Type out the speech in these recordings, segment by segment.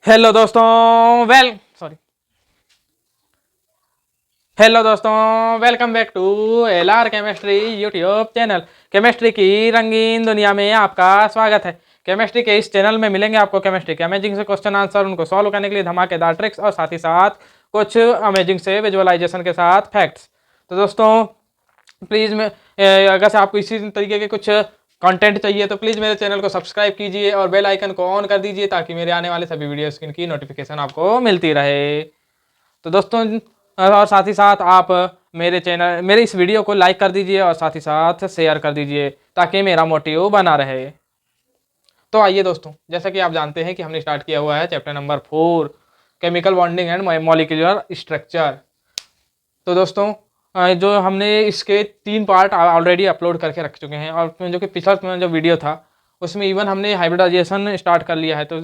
Hello दोस्तों well sorry hello दोस्तों, welcome back to LR chemistry YouTube channel. Chemistry की रंगीन दुनिया में आपका स्वागत है। केमिस्ट्री के इस चैनल में मिलेंगे आपको केमिस्ट्री के अमेजिंग से क्वेश्चन आंसर, उनको सॉल्व करने के लिए धमाकेदार ट्रिक्स और साथ ही साथ कुछ अमेजिंग से विजुअलाइजेशन के साथ फैक्ट्स। तो दोस्तों प्लीज़ मैं अगर से आपको इसी तरीके के कुछ कंटेंट चाहिए तो प्लीज़ मेरे चैनल को सब्सक्राइब कीजिए और बेल आइकन को ऑन कर दीजिए ताकि मेरे आने वाले सभी वीडियोस की नोटिफिकेशन आपको मिलती रहे। तो दोस्तों और साथ ही साथ आप मेरे इस वीडियो को लाइक कर दीजिए और साथ ही साथ शेयर कर दीजिए ताकि मेरा मोटिव बना रहे। तो आइए दोस्तों, जैसा कि आप जानते हैं कि हमने स्टार्ट किया हुआ है chapter number 4, chemical bonding and molecular structure. तो दोस्तों जो हमने इसके 3 पार्ट ऑलरेडी अपलोड करके रख चुके हैं और जो कि पिछला जो वीडियो था उसमें इवन हमने हाइब्रिडाइजेशन स्टार्ट कर लिया है। तो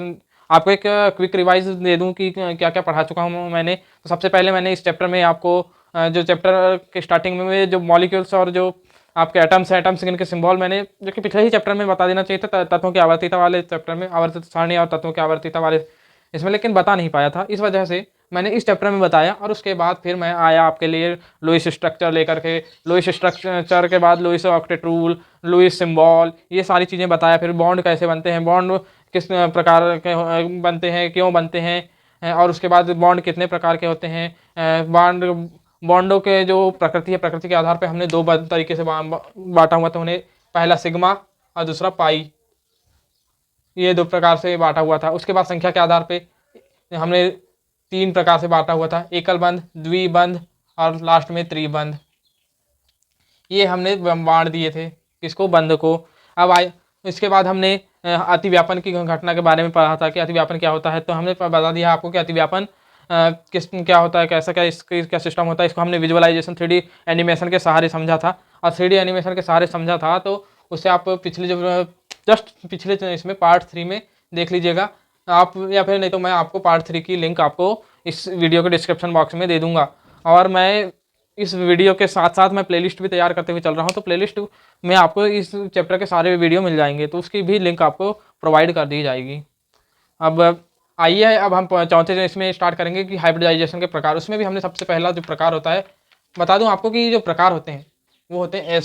आपको एक क्विक रिवाइज दे दूं कि क्या क्या पढ़ा चुका हूं मैंने। तो सबसे पहले मैंने इस चैप्टर में आपको जो चैप्टर के स्टार्टिंग में जो मॉलिक्यूल्स और जो आपके एटम्स हैं, एटम्स के सिंबल मैंने जो कि पिछले ही चैप्टर में बता देना चाहिए था, तत्वों की आवर्तिता वाले चैप्टर में, आवर्तित सारणी और तत्वों की आवर्तिता वाले इसमें, लेकिन बता नहीं पाया था। इस वजह से मैंने इस चैप्टर में बताया और उसके बाद फिर मैं आया आपके लिए लुईस स्ट्रक्चर लेकर के। लुईस स्ट्रक्चर के बाद Lewis octet rule, Lewis symbol, ये सारी चीज़ें बताया। फिर बॉन्ड कैसे बनते हैं, बॉन्ड किस प्रकार के बनते हैं, क्यों बनते हैं, और उसके बाद बॉन्ड कितने प्रकार के होते हैं। बॉन्डों के जो प्रकृति है, प्रकृति के आधार पर हमने 2 तरीके से बांटा हुआ था उन्हें, पहला सिग्मा और दूसरा पाई, ये 2 प्रकार से बांटा हुआ था। उसके बाद संख्या के आधार पे हमने 3 प्रकार से बांटा हुआ था, एकल बंध, द्विबंध और लास्ट में त्रिबंध। ये हमने बांट दिए थे किसको, बंध को। अब आए इसके बाद हमने अतिव्यापन की घटना के बारे में पढ़ा था कि अतिव्यापन क्या होता है। तो हमने बता दिया आपको कि अतिव्यापन किस क्या होता है, कैसा क्या इसका क्या सिस्टम होता है। इसको हमने विजुअलाइजेशन 3D एनिमेशन के सहारे समझा था और 3D एनिमेशन के सहारे समझा था। तो उससे आप पिछले जो जस्ट पिछले इसमें पार्ट 3 में देख लीजिएगा आप, या फिर नहीं तो मैं आपको पार्ट 3 की लिंक आपको इस वीडियो के डिस्क्रिप्शन बॉक्स में दे दूंगा। और मैं इस वीडियो के साथ साथ मैं प्लेलिस्ट भी तैयार करते हुए चल रहा हूँ, तो प्लेलिस्ट में आपको इस चैप्टर के सारे वीडियो मिल जाएंगे, तो उसकी भी लिंक आपको प्रोवाइड कर दी जाएगी। अब आइए, अब हम चौथे इसमें स्टार्ट करेंगे कि हाइब्रिडाइजेशन के प्रकार। उसमें भी हमने सबसे पहला जो प्रकार होता है, बता दूं आपको कि जो प्रकार होते हैं वो होते हैं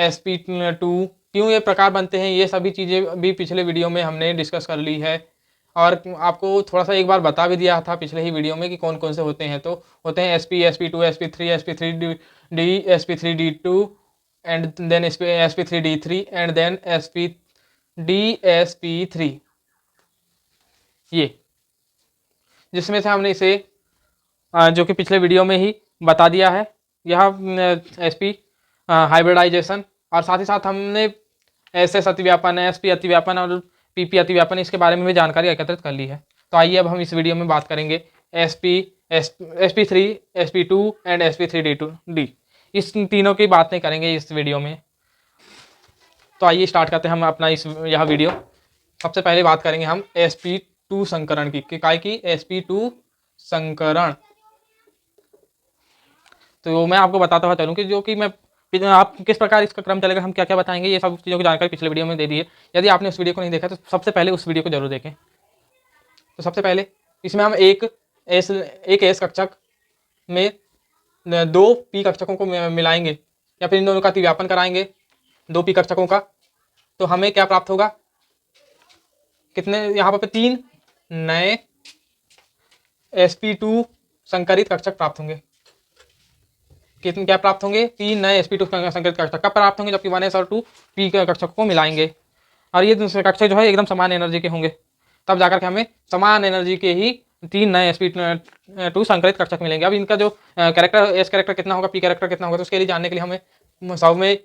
SP2। क्यों ये प्रकार बनते हैं, ये सभी चीज़ें भी पिछले वीडियो में हमने डिस्कस कर ली है और आपको थोड़ा सा एक बार बता भी दिया था पिछले ही वीडियो में कि कौन कौन से होते हैं। तो होते हैं SP2, SP3, SP3D, SP3D2 and then SP3D3 and then SP3, ये जिसमें से हमने इसे जो कि पिछले वीडियो में ही बता दिया है, यह SP हाइब्रिडाइजेशन, और साथ ही साथ हमने SS अतिव्यापन, SP अतिव्यापन और PP अतिव्यापन, इसके बारे में भी जानकारी एकत्रित कर ली है। तो आइए अब हम इस वीडियो में बात करेंगे SP3, SP2 एंड SP3D। इस तीनों की बात नहीं करेंगे इस वीडियो में। तो आइए स्टार्ट करते हैं हम अपना यह वीडियो। सबसे पहले बात करेंगे हम SP2 संकरण की काय की, SP2 संकरण। तो मैं आपको बताता हुआ चलूँ कि जो कि मैं आप किस प्रकार इसका क्रम चलेगा, हम क्या क्या बताएंगे, ये सब चीज़ों की जानकारी पिछले वीडियो में दे दी है। यदि आपने उस वीडियो को नहीं देखा तो सबसे पहले उस वीडियो को जरूर देखें। तो सबसे पहले इसमें हम एक एस कक्षक में 2 पी कक्षकों को मिलाएंगे या फिर इन दोनों का अतिव्यापन कराएंगे, 2 पी कक्षकों का। तो हमें क्या प्राप्त होगा, कितने यहाँ पर 3 नए SP2 संकरित कक्षक प्राप्त होंगे। कितने क्या प्राप्त होंगे, 3 नए SP2 संकरित कक्षक कब प्राप्त होंगे, जबकि 1s और 2p कक्षकों को मिलाएंगे। और ये दूसरे कक्षक जो है एकदम समान एनर्जी के होंगे, तब जाकर के हमें समान एनर्जी के ही 3 नए SP2 संकरित कक्षक मिलेंगे। अब इनका जो कैरेक्टर, एस कैरेक्टर कितना होगा, पी कैरेक्टर कितना होगा, तो उसके लिए जानने के लिए हमें सब में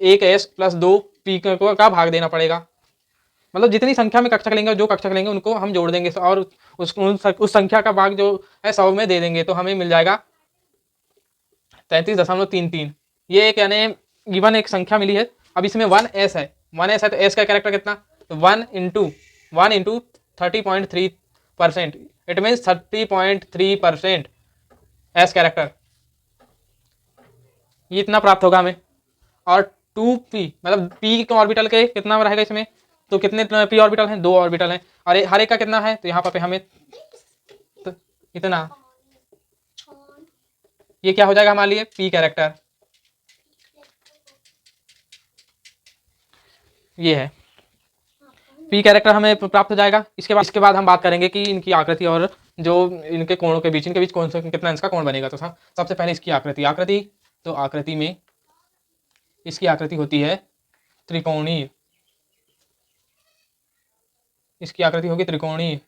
1s + 2p का भाग देना पड़ेगा। मतलब जितनी संख्या में कक्षक लेंगे, जो कक्षक लेंगे उनको हम जोड़ देंगे और उस संख्या का भाग जो है 100 में दे देंगे, तो हमें मिल जाएगा 33.33। ये एक यानी गिवन एक संख्या मिली है। अब इसमें 1s है, 1s है तो s का कैरेक्टर कितना, तो 1 into 30.3%, it means 30.3% s character, ये इतना प्राप्त होगा हमें। और 2p मतलब p के ऑर्बिटल के कितना रहेगा इसमें, तो कितने पी ऑर्बिटल हैं? 2 ऑर्बिटल हैं। और हर एक का कितना है? तो यहाँ पे हमें तो इतना, ये क्या हो जाएगा हमारे लिए? पी कैरेक्टर, ये है पी कैरेक्टर हमें प्राप्त हो जाएगा। इसके बाद हम बात करेंगे कि इनकी आकृति और जो इनके कोणों के बीच, इनके बीच कौन सा कितना इसका कोण बनेगा। तो सबसे पहले इसकी आकृति तो आकृति में इसकी आकृति होती है त्रिकोणीय, इसकी आकृति होगी त्रिकोणीय।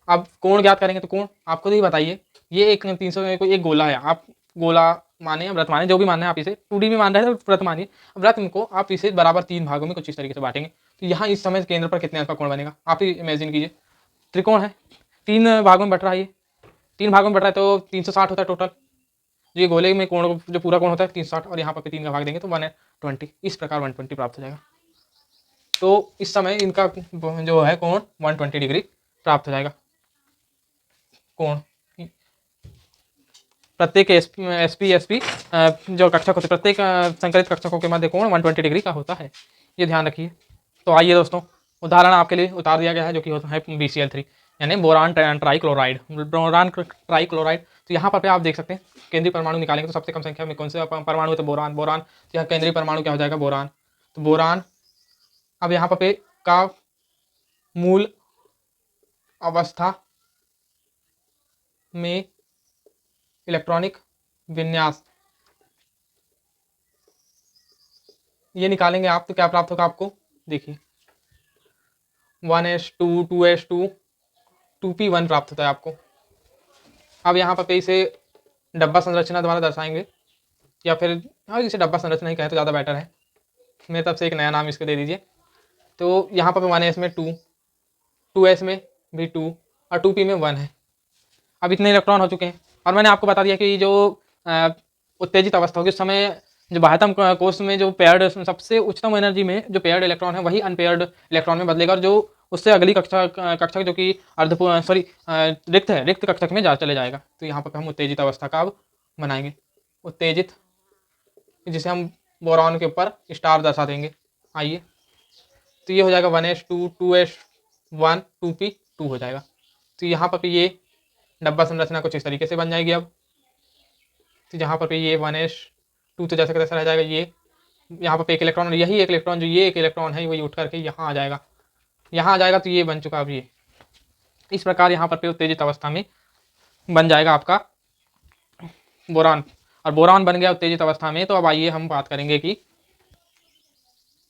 अब कोण ज्ञात करेंगे तो कोण आप खुद ही बताइए। ये एक 300 एक गोला है, आप गोला माने या वृत्त माने, जो भी मानना है आप इसे 2D में मान रहे हैं तो वृत्त मानिए। वृत्त को आप इसे बराबर 3 भागों में कुछ इस तरीके से बांटेंगे। तो यहाँ इस समय केंद्र पर कितने अंक का कोण बनेगा आप ही इमेजिन कीजिए। त्रिकोण है, 3 भागों में बट रहा है, ये 3 भागों में बट रहा है तो 360 होता है टोटल। ये गोले में कोण जो पूरा कोण होता है 360, और यहाँ पर 3 का भाग देंगे तो 120, इस प्रकार 120 प्राप्त हो जाएगा। तो इस समय इनका जो है कोण 120 डिग्री प्राप्त हो जाएगा। कोण प्रत्येक एसपी जो कक्षक होते, प्रत्येक संकलित कक्षकों के मध्य कोण 120 डिग्री का होता है, ये ध्यान रखिए। तो आइए दोस्तों, उदाहरण आपके लिए उतार दिया गया है जो कि होता है BCl3 यानी बोरान ट्राइक्लोराइड। बोरान ट्राइक्लोराइड, तो यहाँ पर आप देख सकते हैं केंद्रीय परमाणु निकालेंगे तो सबसे कम संख्या में कौन से परमाणु है? तो बोरान। तो यहाँ केंद्रीय परमाणु क्या हो जाएगा? बोरान। तो बोरान, अब यहाँ पर का मूल अवस्था में इलेक्ट्रॉनिक विन्यास ये निकालेंगे आप तो क्या प्राप्त होगा आपको? देखिए 1s2 2s2 2p1 प्राप्त होता है आपको। अब यहाँ पर इसे डब्बा संरचना द्वारा दर्शाएंगे, या फिर हाँ इसे डब्बा संरचना ही कहें तो ज़्यादा बेटर है, मेरे तरफ से एक नया नाम इसको दे दीजिए। तो यहाँ पर 1s में 2, 2s में भी 2 और 2p में 1 है। अब इतने इलेक्ट्रॉन हो चुके हैं, और मैंने आपको बता दिया कि जो उत्तेजित अवस्था होगी उस समय जो बाह्यतम कोष में जो पेयर्ड, सबसे उच्चतम एनर्जी में जो पेयर्ड इलेक्ट्रॉन है वही अनपेयर्ड इलेक्ट्रॉन में बदलेगा, और जो उससे अगली कक्षक जो कि रिक्त है, रिक्त कक्षक में चले जाएगा। तो यहाँ पर हम उत्तेजित अवस्था का अब बनाएंगे। उत्तेजित, जिसे हम बोरॉन के ऊपर स्टार दर्शा देंगे। आइए, तो ये हो जाएगा 1s2 2s1 2p2 हो जाएगा। तो यहाँ पर ये डब्बा संरचना कुछ इस तरीके से बन जाएगी। अब तो जहाँ पर ये 1s2 तो जैसे कि तैसा रह जाएगा। ये यहाँ पर एक इलेक्ट्रॉन, यही एक इलेक्ट्रॉन जो ये एक इलेक्ट्रॉन है वही उठ करके यहाँ आ जाएगा, यहाँ आ जाएगा। तो ये बन चुका अब ये इस प्रकार यहाँ पर उत्तेजित अवस्था में बन जाएगा आपका बोरान, और बोरान बन गया उत्तेजित अवस्था में। तो अब आइए हम बात करेंगे कि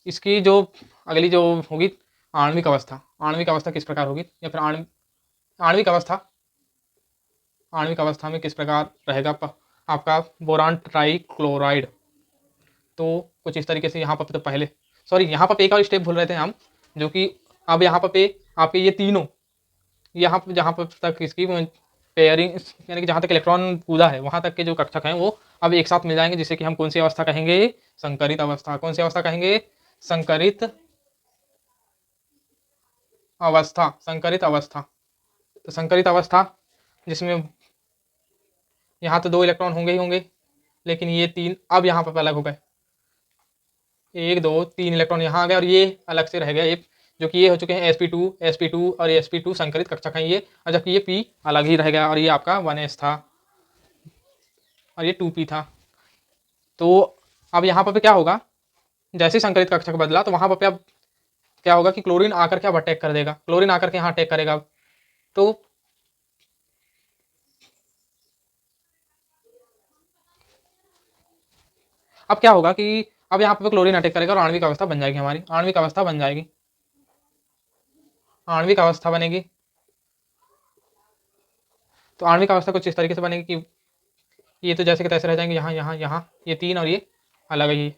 इसकी जो अगली जो होगी आणविक अवस्था, आणविक अवस्था किस प्रकार होगी, या फिर आणविक अवस्था में किस प्रकार रहेगा आपका बोरान ट्राइक्लोराइड। तो कुछ इस तरीके से यहाँ पर तो पहले यहाँ पर एक और स्टेप भूल रहे थे हम, जो कि अब यहाँ पर आपके ये तीनों यहाँ पर जहाँ पर तक इसकी पेयरिंग यानी कि जहाँ तक इलेक्ट्रॉन कूदा है वहाँ तक के जो कक्षक हैं वो अब एक साथ मिल जाएंगे, जिससे कि हम कौन सी अवस्था कहेंगे? संकरित अवस्था। कौन सी अवस्था कहेंगे? संकरित अवस्था। संकरित अवस्था, तो संकरित अवस्था जिसमें यहाँ तो 2 इलेक्ट्रॉन होंगे ही होंगे, लेकिन ये 3 अब यहाँ पर अलग हो गए। 1 2 3 इलेक्ट्रॉन यहाँ आ गए, और ये अलग से रह गया एक, जो कि ये हो चुके हैं sp2 और sp2 संकरित कक्षक हैं ये, और जबकि ये p अलग ही रह गया, और ये आपका 1s था और ये 2p था। तो अब यहाँ पर क्या होगा? जैसे संकरित कक्षक बदला तो वहाँ पर अब क्या होगा कि क्लोरीन आकर के अब अटैक कर देगा, क्लोरीन आकर के यहाँ अटैक करेगा। तो अब क्या होगा कि अब यहाँ पर क्लोरीन अटैक करेगा और आणविक अवस्था बन जाएगी, हमारी आणविक अवस्था बन जाएगी, आणविक अवस्था बनेगी। तो आणविक अवस्था कुछ इस तरीके से बनेगी कि ये तो जैसे कि तैसे रह जाएंगे, यहाँ यहाँ यहाँ ये 3 और ये अलग ही।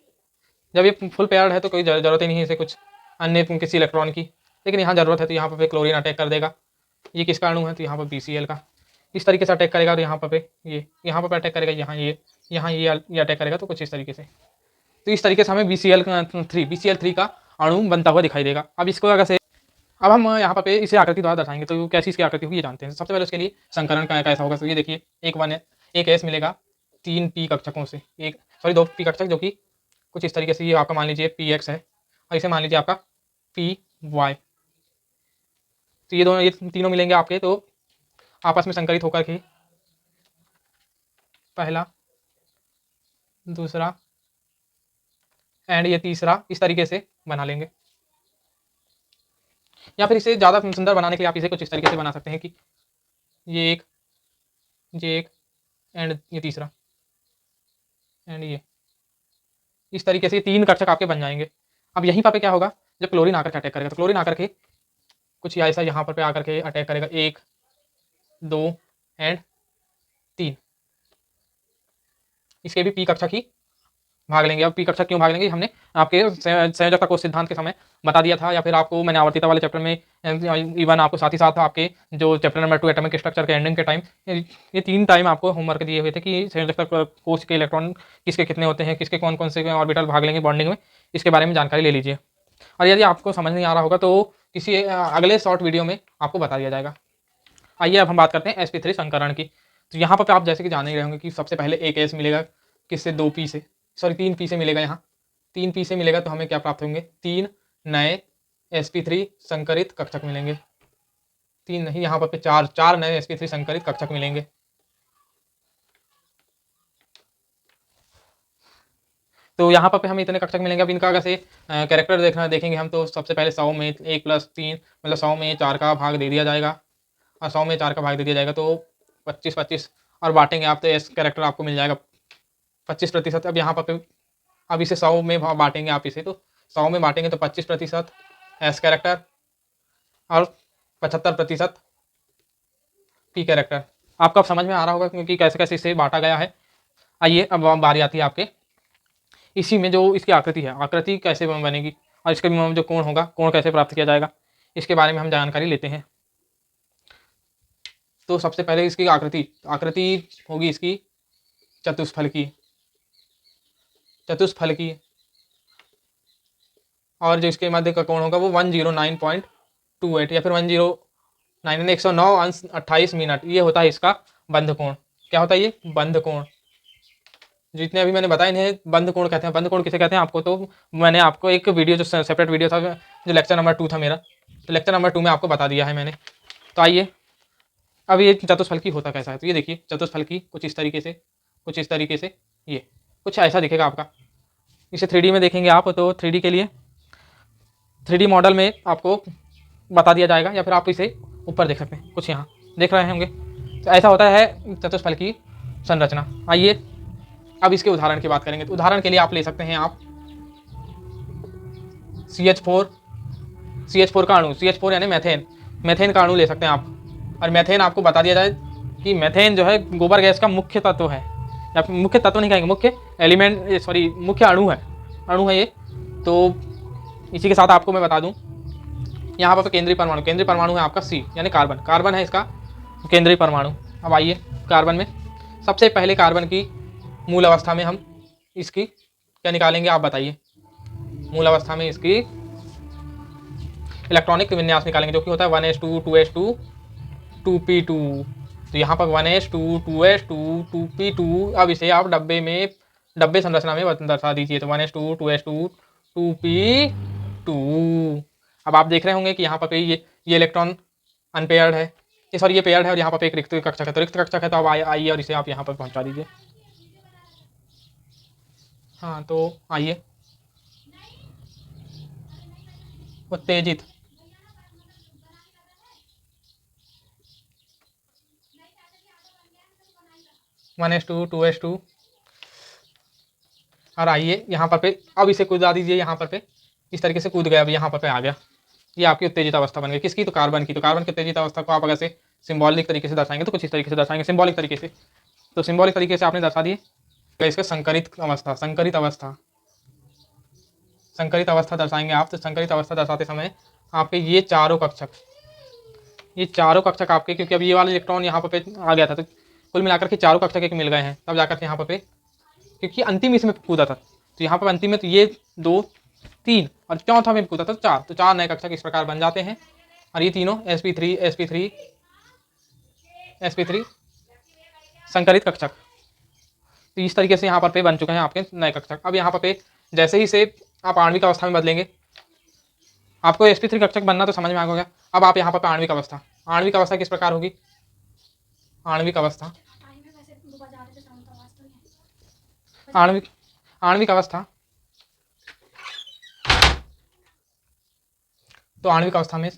जब ये फुल पेयर्ड है तो कोई ज़रूरत ही नहीं है इसे कुछ अन्य किसी इलेक्ट्रॉन की, लेकिन यहाँ ज़रूरत है तो यहाँ पर क्लोरीन अटैक कर देगा। ये किसका अणु है? तो यहाँ पर BCl का, इस तरीके से अटैक करेगा, और यहाँ पर ये यहाँ पर अटैक करेगा, यहाँ ये अटैक करेगा। तो कुछ इस तरीके से, तो इस तरीके से हमें BCl3 का अणु बनता हुआ दिखाई देगा। अब इसको अगर से अब हम यहाँ पर इसे आकृति द्वारा दर्शाएंगे, तो कैसी इसकी आकृति होगी ये जानते हैं। सबसे पहले उसके लिए संकरण कैसा होगा? तो ये देखिए एक S मिलेगा 3 p कक्षकों से, 2 p कक्षक, जो कि कुछ इस तरीके से ये आपका मान लीजिए px है, और इसे मान लीजिए आपका पी वाई। तो ये तीनों मिलेंगे आपके, तो आपस में संकरित होकर के पहला, दूसरा एंड ये तीसरा इस तरीके से बना लेंगे। या फिर इसे ज़्यादा सुंदर बनाने के लिए आप इसे कुछ इस तरीके से बना सकते हैं कि ये एक एंड ये तीसरा एंड ये, इस तरीके से 3 कक्षक आपके बन जाएंगे। अब यहीं पर पे क्या होगा, जब क्लोरीन आकर के अटैक करेगा तो क्लोरीन आकर के कुछ ऐसा यहाँ पर पे आकर के अटैक करेगा, 1 2 एंड 3, इसके भी पी कक्षक ही भाग लेंगे। अब पी कक्षक क्यों भाग लेंगे, हमने आपके संयोजकता कोष सिद्धांत के समय बता दिया था, या फिर आपको मैंने आवर्तिता वाले चैप्टर में इवन आपको साथ ही साथ आपके जो चैप्टर नंबर 2 एटॉमिक स्ट्रक्चर के एंडिंग के टाइम ये 3 टाइम आपको होमवर्क दिए हुए थे कि संयोजकता कोष के इलेक्ट्रॉन किसके कितने होते हैं, किसके कौन कौन से ऑर्बिटल भाग लेंगे बॉन्डिंग में, इसके बारे में जानकारी ले लीजिए। और यदि आपको समझ नहीं आ रहा होगा तो किसी अगले शॉर्ट वीडियो में आपको बता दिया जाएगा। आइए अब हम बात करते हैं sp3 संकरण की। तो यहाँ पर आप जैसे कि जान ही रहे होंगे कि सबसे पहले एक एस मिलेगा किससे, 2p से, सॉरी 3p से मिलेगा। यहाँ 3p से मिलेगा तो हमें क्या प्राप्त होंगे, 3 नए sp3 संकरित कक्षक मिलेंगे। 3 नहीं, यहाँ पर 4 नए sp3 संकरित कक्षक मिलेंगे। तो यहाँ पर हमें इतने कक्षक मिलेंगे। अब इनका कैसे कैरेक्टर देखेंगे हम, तो सबसे पहले 100 में 1 + 3 मतलब 100 में 4 का भाग दे दिया जाएगा, और 100 में 4 का भाग दे दिया जाएगा तो 25 और बांटेंगे आप तो एस कैरेक्टर आपको मिल जाएगा 25%। अब यहाँ पर अब इसे 100 में बांटेंगे आप इसे, तो 100 में बांटेंगे तो 25% एस कैरेक्टर और 75% पी कैरेक्टर। आपको अब समझ में आ रहा होगा क्योंकि कैसे कैसे इसे बांटा गया है। आइए अब बारी आती है आपके इसी में जो इसकी आकृति है, आकृति कैसे बनेगी और इसके जो कोण होगा, कोण कैसे प्राप्त किया जाएगा, इसके बारे में हम जानकारी लेते हैं। तो सबसे पहले इसकी आकृति होगी इसकी चतुष्फल की, और जो इसके मध्य का कोण होगा वो 109.28 या फिर 109 ये होता है इसका बंध कोण। क्या होता है ये बंध कोण, जितने अभी मैंने बताया इन्हें बंध कोण कहते हैं। बंध कोण किसे कहते हैं आपको, तो मैंने आपको एक वीडियो जो सेपरेट वीडियो था जो लेक्चर नंबर 2 था मेरा, तो लेक्चर नंबर 2 में आपको बता दिया है मैंने। तो आइए अब ये चतुष्फल की होता कैसा है, तो ये देखिए चतुष्फल की कुछ इस तरीके से ये कुछ ऐसा दिखेगा आपका। इसे 3D में देखेंगे आप तो 3D के लिए 3D मॉडल में आपको बता दिया जाएगा, या फिर आप इसे ऊपर देख सकते हैं, कुछ यहाँ देख रहे होंगे। तो ऐसा होता है चतुष्फल की संरचना। आइए अब इसके उदाहरण की बात करेंगे। तो उदाहरण के लिए आप ले सकते हैं आप CH4 का अणु, CH4 यानी मैथेन का अणु ले सकते हैं आप। और मैथेन आपको बता दिया जाए कि मैथेन जो है गोबर गैस का मुख्य तत्व है, या फिर मुख्य तत्व नहीं कहेंगे, मुख्य एलिमेंट, सॉरी मुख्य अणु है ये। तो इसी के साथ आपको मैं बता दूं यहाँ पर केंद्रीय परमाणु है आपका C यानी कार्बन है इसका केंद्रीय परमाणु। अब आइए कार्बन में सबसे पहले कार्बन की मूल अवस्था में हम इसकी क्या निकालेंगे, आप बताइए। मूल अवस्था में इसकी इलेक्ट्रॉनिक विन्यास निकालेंगे, जो कि होता है 1s2 2s2 2p2। तो यहाँ पर 1s2 2s2 2p2। अब इसे आप डब्बे संरचना में दर्शा दीजिए, तो 1s2 2s2 2p2। अब आप देख रहे होंगे कि यहाँ पर ये इलेक्ट्रॉन अनपेयर्ड है, सॉरी ये पेयर्ड है, और यहाँ पर एक रिक्त कक्षक है। तो रिक्त कक्षक है तो अब आइए और इसे आप यहाँ पर पहुँचा दीजिए। हाँ तो आइए उत्तेजित वन एस टू 2s2 और आइए यहाँ पर पे अब इसे कूदा दीजिए। यहाँ पर पे इस तरीके से कूद गया, अब यहाँ पर पे आ गया, ये आपकी उत्तेजित अवस्था बन गई। किसकी, तो कार्बन की। तो कार्बन की उत्तेजित अवस्था को आप अगर से सिंबॉलिक तरीके से दर्शाएंगे तो कुछ इस तरीके से दर्शाएंगे, सिंबॉलिक तरीके से। तो सिंबॉलिक तरीके से आपने दर्शा दिए। इसका संकरित अवस्था दर्शाएंगे आप। तो संकरित अवस्था दर्शाते समय आपके ये चारों कक्षक आपके, क्योंकि अब ये वाला इलेक्ट्रॉन यहाँ पर आ गया था, तो कुल मिलाकर के चारों कक्षक एक मिल गए हैं, तब जाकर के यहाँ पर क्योंकि अंतिम इसमें कूदा था, तो यहाँ पर अंतिम में तो ये 2 3 और चौथा में कूदा था 4, तो 4 नए कक्षक इस प्रकार बन जाते हैं। और ये तीनों sp3 संकरित कक्षक, तो इस तरीके से यहाँ पर बन चुके हैं आपके नए कक्षक। अब यहाँ पर जैसे ही से आप आणविक अवस्था में बदलेंगे, आपको sp3 कक्षक बनना तो समझ में आ गया। अब आप यहाँ पर आणविक अवस्था, आणविक अवस्था किस प्रकार होगी? आणविक अवस्था, आणविक आणविक अवस्था, तो आणविक अवस्था में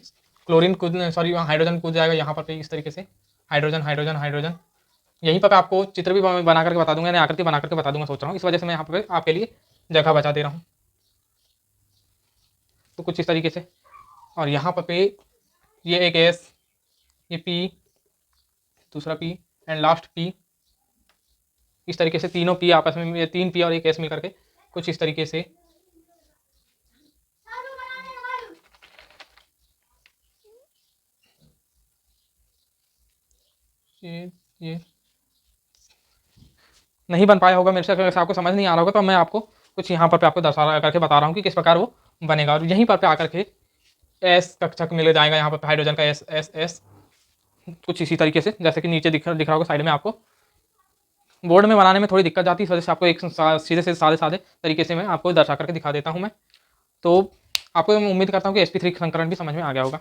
क्लोरीन कूद सॉरी हाइड्रोजन कूद जाएगा यहाँ पर इस तरीके से, हाइड्रोजन हाइड्रोजन हाइड्रोजन। यहीं पर आपको चित्र भी बना करके बता दूंगा, यानी आकृति बना करके बता दूंगा सोच रहा हूँ, इस वजह से मैं यहाँ पे आपके लिए जगह बचा दे रहा हूँ। तो कुछ इस तरीके से, और यहाँ पर पे ये एक एस, ये पी, दूसरा पी एंड लास्ट पी, इस तरीके से तीनों पी आपस में, ये 3 पी और एक एस मिल करके कुछ इस तरीके से ये नहीं बन पाया होगा मेरे से, अगर आपको समझ नहीं आ रहा होगा तो मैं आपको कुछ यहाँ पर आपको दर्शा करके बता रहा हूँ कि किस प्रकार वो बनेगा। और यहीं पर आकर के एस कक्षक मिल जाएगा यहाँ पर हाइड्रोजन का एस एस एस, कुछ इसी तरीके से, जैसे कि नीचे दिख रहा होगा साइड में। आपको बोर्ड में बनाने में थोड़ी दिक्कत जाती है, इस वजह से आपको एक सीधे से सादे तरीके से मैं आपको दर्शा करके दिखा देता हूँ मैं। तो आपको उम्मीद करता हूँ कि sp3 संकरण भी समझ में आ गया होगा।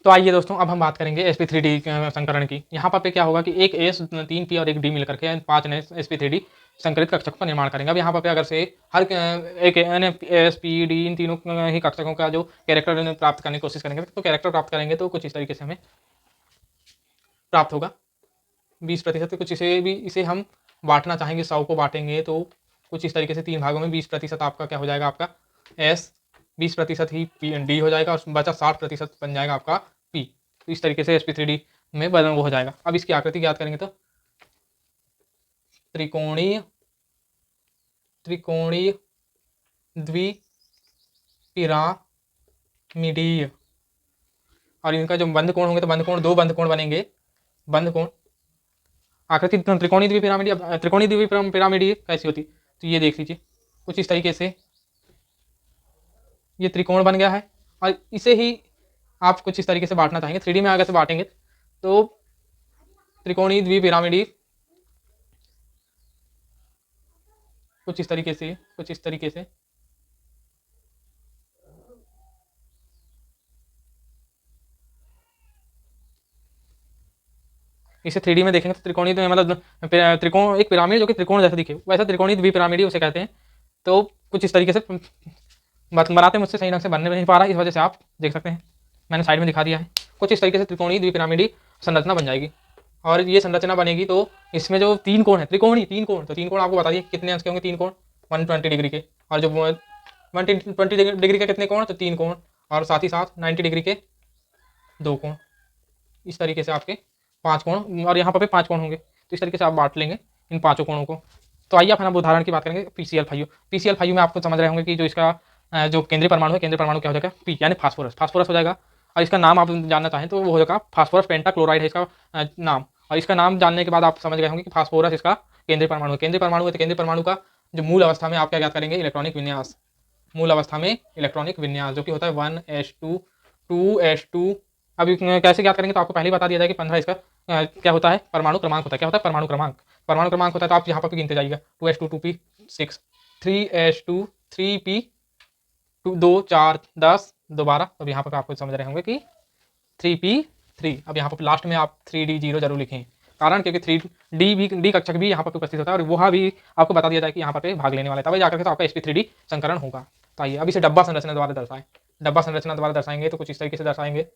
तो आइए दोस्तों, अब हम बात करेंगे sp3d संकरण की। यहाँ पर क्या होगा कि एक एस, 3 पी और एक डी मिल करके 5 ने sp3d संकरित कक्षक का निर्माण करेंगे। अब यहाँ पर अगर से हर एक एस पी डी इन तीनों ही कक्षकों का जो कैरेक्टर प्राप्त करने की कोशिश करेंगे, तो कैरेक्टर प्राप्त करेंगे तो कुछ इस तरीके से हमें प्राप्त होगा 20%। कुछ इसे हम बांटना चाहेंगे, 100 को बांटेंगे तो कुछ इस तरीके से 3 भागों में 20% आपका क्या हो जाएगा, आपका एस, 20% ही डी हो जाएगा और बचा 60% बन जाएगा आपका पी। तो इस तरीके से sp3d में वो हो जाएगा। अब इसकी आकृति याद करेंगे तो त्रिकोणीय द्विपिरामिडीय, और इनका जो बंद कोण होंगे तो बंद कोण, 2 बंद कोण बनेंगे, बंद कोण आकृति त्रिकोणीय द्विपिरामिडीय कैसी होती, तो ये देख लीजिए कुछ इस तरीके से ये त्रिकोण बन गया है। और इसे ही आप कुछ इस तरीके से बांटना चाहेंगे, 3D में अगर से बांटेंगे तो त्रिकोणीय द्विपिरामिडीय कुछ इस तरीके से, कुछ इस तरीके से इसे 3D में देखेंगे तो त्रिकोणीय तो मतलब त्रिकोण, एक पिरामिड जो कि त्रिकोण जैसा दिखे, वैसा त्रिकोणीय द्विपिरामिडीय उसे कहते हैं। तो कुछ इस तरीके से बनाते मुझसे सही ढंग से बनने नहीं पा रहा, इस वजह से आप देख सकते हैं मैंने साइड में दिखा दिया है। कुछ इस तरीके से त्रिकोणीय द्विपिरामिडीय संरचना बन जाएगी। और ये संरचना बनेगी तो इसमें जो 3 कोण है, त्रिकोणीय 3 कोण, तो 3 कोण आपको बताइए कितने अंश के होंगे? 3 कोण 120 डिग्री के, और जो 120 डिग्री के कितने कोण? तो 3 कोण, और साथ ही साथ 90 डिग्री के 2 कोण। इस तरीके से आपके 5 कोण, और यहाँ पर 5 कोण होंगे। तो इस तरीके से आप बांट लेंगे इन 5 कोणों को। तो आइए अब उदाहरण की बात करेंगे PCl5U। PCl5U में आपको समझ रहे होंगे कि जो इसका जो केंद्रीय परमाणु है, केंद्रीय परमाणु क्या हो जाएगा? पी, यानी फास्फोरस, फास्फोरस हो जाएगा। और इसका नाम आप जानना चाहें तो वो हो जाएगा फास्फोरस पेंटाक्लोराइड है इसका नाम। और इसका नाम जानने के बाद आप समझ गए होंगे कि फास्फोरस इसका केंद्रीय परमाणु है। केंद्रीय परमाणु है तो केंद्रीय परमाणु का जो मूल अवस्था में आप क्या याद करेंगे? इलेक्ट्रॉनिक विन्यास, मूल अवस्था में इलेक्ट्रॉनिक विन्यास जो कि होता है 1s2 2s2। अभी कैसे याद करेंगे तो आपको पहले ही बता दिया जाए कि 15 इसका क्या होता है? परमाणु क्रमांक होता है। क्या होता है? परमाणु क्रमांक, परमाणु क्रमांक होता है। तो आप यहाँ पर गिनते जाइएगा 2s2 2p6 3s2 3p 2 4 10 12। तो यहाँ पर आपको समझ रहे होंगे कि 3p3। अब यहाँ पर लास्ट में आप 3d0 जरूर लिखें, कारण क्योंकि 3d भी, डी कक्षक भी यहाँ पर उपस्थित होता है, और वह भी आपको बता दिया जाए कि यहाँ पर भाग लेने वाला है, तब जाकर के तो आपका sp3d संकरण होगा। तो आइए अब इसे डब्बा संरचना द्वारा दर्शाएं। डब्बा संरचना द्वारा दर्शाएंगे तो कुछ इस तरीके से दर्शाएंगे।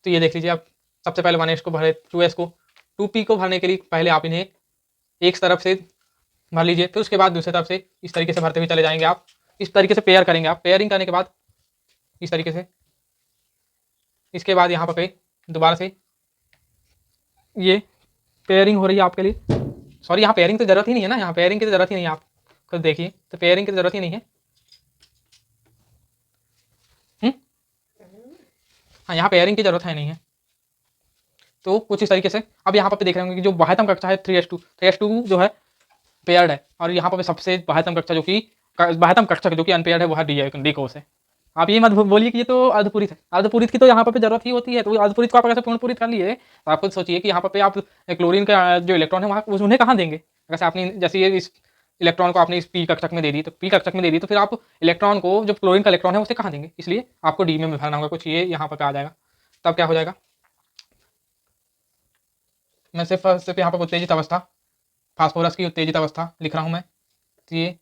तो ये देख लीजिए, आप सबसे पहले 1s को भरे, 2s को, 2p को भरने के लिए पहले आप इन्हें एक तरफ से भर लीजिए, फिर उसके बाद दूसरी तरफ से इस तरीके से भरते हुए चले जाएंगे। आप इस तरीके से पेयर करेंगे। आप पेयरिंग करने के बाद इस तरीके से, इसके बाद यहाँ पर दोबारा से ये पेयरिंग हो रही है आपके लिए। सॉरी, यहाँ पेयरिंग तो जरूरत ही नहीं है ना, यहाँ पेयरिंग की तो जरूरत ही नहीं है। आप खुद देखिए, तो पेयरिंग की तो जरूरत ही नहीं है। हाँ, यहाँ पेयरिंग की जरूरत है नहीं है। तो कुछ इस तरीके से अब यहाँ पर देख रहे होंगे कि जो बाह्यतम कक्षा है 3s2 जो है पेयर्ड है, और यहाँ पर सबसे बाह्यतम कक्षा जो कि बाह्यतम कक्षा जो कि अनपेयर्ड है वो है डी कोर्स है। आप ये मत बोलिए कि ये तो अर्धपूरित है। अर्धपूरित की तो यहाँ पर जरूरत ही होती है, तो अर्धपूरित को आप अगर पूर्ण पूरित कर लिए तो आप खुद सोचिए कि यहाँ पर आप क्लोरीन का जो इलेक्ट्रॉन है वहाँ उन्हें कहाँ देंगे। अगर आपने जैसे ये इस इलेक्ट्रॉन को आपने इस पी कक्षक में दे दी, तो पी कक्षक में दे दी तो फिर आप इलेक्ट्रॉन को जो क्लोरीन का इलेक्ट्रॉन है उसे कहाँ देंगे। इसलिए आपको डी में भरना होगा कुछ, ये यहाँ पर आ जाएगा। तब क्या हो जाएगा, मैं सिर्फ यहाँ पर उत्तेजित अवस्था, फास्फोरस की उत्तेजित अवस्था लिख रहा हूँ मैं। तो ये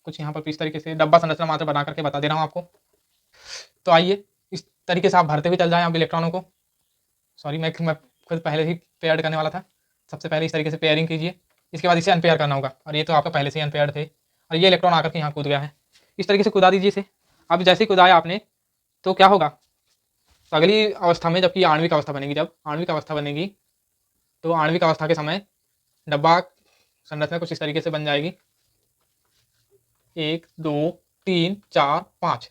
कुछ यहाँ पर इस तरीके से डब्बा संरचना मात्र बना करके बता दे रहा हूँ आपको। तो आइए इस तरीके से आप भरते हुए चल जाएं आप इलेक्ट्रॉनों को। सॉरी, मैं खुद पहले ही पेयर्ड करने वाला था। सबसे पहले इस तरीके से पेयरिंग कीजिए, इसके बाद इसे अनपेयर करना होगा, और ये तो आपका पहले से ही अनपेयर्ड थे और ये इलेक्ट्रॉन आकर के यहाँ कूद गया है। इस तरीके से कूदा दीजिए इसे। अब जैसे ही कूदाया आपने तो क्या होगा, तो अगली अवस्था में जबकि आणविक अवस्था बनेगी, जब आणविक अवस्था बनेगी तो आणविक अवस्था के समय डब्बा संरचना कुछ इस तरीके से बन जाएगी। 1 2 3 4 5,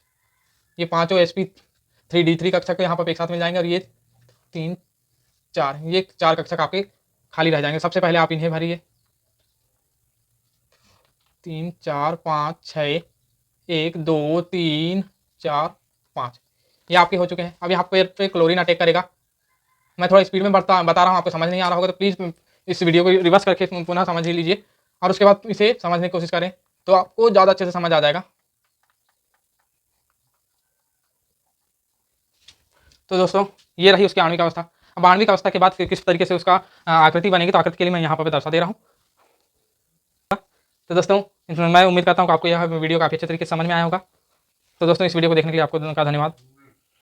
ये पांचों sp3d3 कक्षक यहाँ पर एक साथ मिल जाएंगे, और ये 3 4, ये 4 कक्षक आपके खाली रह जाएंगे। सबसे पहले आप इन्हें भरिए, 3 4 5 6, 1 2 3 4 5, ये आपके हो चुके हैं। अब यहाँ पे क्लोरीन अटैक करेगा। मैं थोड़ा स्पीड में बता रहा हूँ, आपको समझ नहीं आ रहा होगा तो प्लीज़ इस वीडियो को रिवर्स करके पुनः समझ लीजिए और उसके बाद इसे समझने की कोशिश करें, तो आपको ज़्यादा अच्छे से समझ आ जाएगा। तो दोस्तों ये रही उसकी आणविक अवस्था। अब आणविक अवस्था के बाद किस तरीके से उसका आकृति बनेगी, तो आकृति के लिए मैं यहाँ पर दर्शा दे रहा हूँ। तो दोस्तों मैं उम्मीद करता हूँ कि आपको यह वीडियो काफ़ी अच्छे तरीके से समझ में आया होगा। तो दोस्तों इस वीडियो को देखने के लिए आपको धन्यवाद।